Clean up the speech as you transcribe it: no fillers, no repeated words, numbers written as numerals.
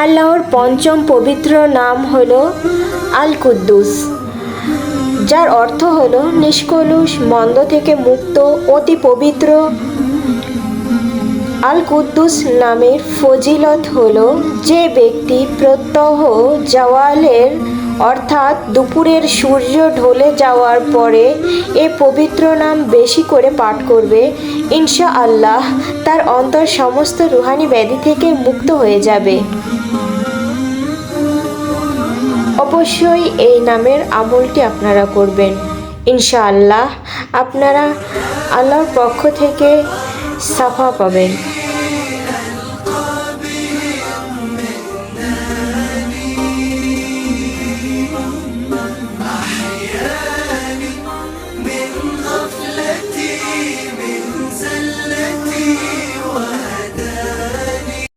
আল্লাহর পঞ্চম পবিত্র নাম হলো আল কুদ্দুস, যার অর্থ হলো নিষ্কলুষ, মন্দ থেকে মুক্ত, অতি পবিত্র। আল কুদ্দুস নামের ফজিলত হলো যে ব্যক্তি প্রত্যহ জাওয়ালের অর্থাৎ দুপুরের সূর্য ঢলে যাওয়ার পরে এ পবিত্র নাম বেশি করে পাঠ করবে, ইনশাআল্লাহ তার অন্তর সমস্ত রুহানি ব্যাধি থেকে মুক্ত হয়ে যাবে। অবশ্যই এই নামের আমলটি আপনারা করবেন, ইনশাআল্লাহ আপনারা আল্লাহর পক্ষ থেকে সাফা পাবেন।